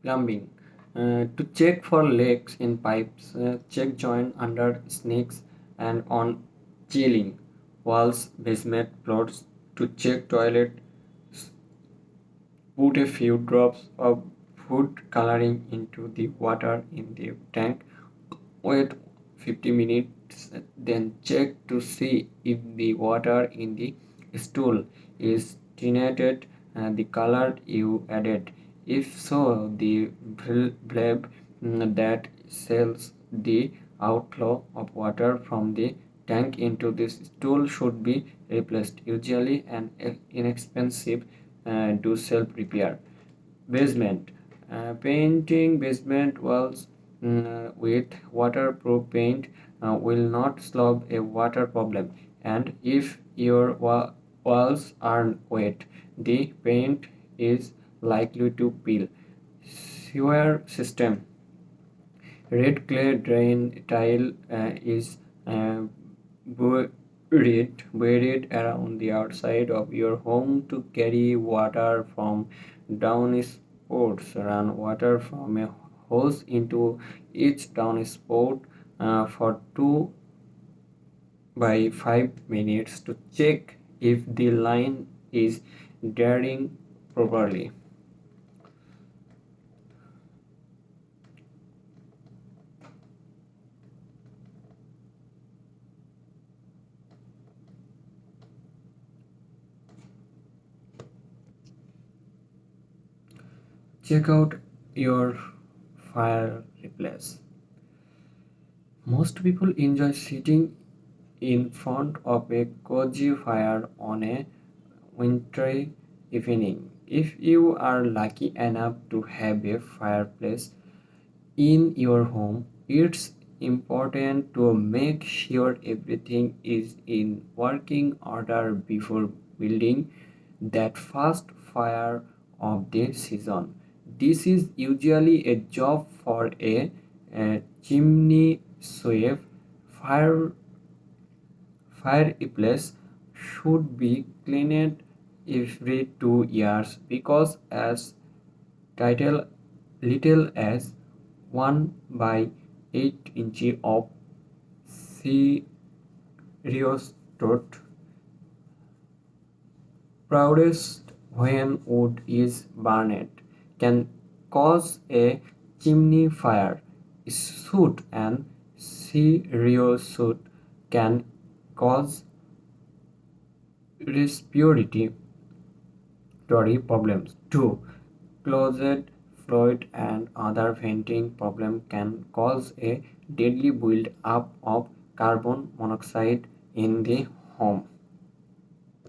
Plumbing. To check for leaks in pipes, check joint under sinks and on ceiling, walls, basement floors. To check toilet, put a few drops of food coloring into the water in the tank. Wait 50 minutes, then check to see if the water in the stool is tinted the color you added. If so, the valve that sells the outflow of water from the tank into this stool should be replaced. Usually an inexpensive do self repair. Basement. Painting basement walls with waterproof paint will not solve a water problem, and if your walls are wet, the paint is likely to peel. Sewer system. Red clay drain tile is uh, buried around the outside of your home to carry water from downspouts. Run water from a hose into each downspout for 2 by 5 minutes to check if the line is draining properly. Check out your fireplace. Most people enjoy sitting in front of a cozy fire on a wintry evening. If you are lucky enough to have a fireplace in your home, it's important to make sure everything is in working order before building that first fire of the season. This is usually a job for a chimney sweep. Fire Fireplace should be cleaned every 2 years because as title little as 1 by 8 inches of serious proudest when wood is burned can cause a chimney fire. Soot and serious soot can cause respiratory problems too. Closet fluid and other venting problems can cause a deadly build up of carbon monoxide in the home.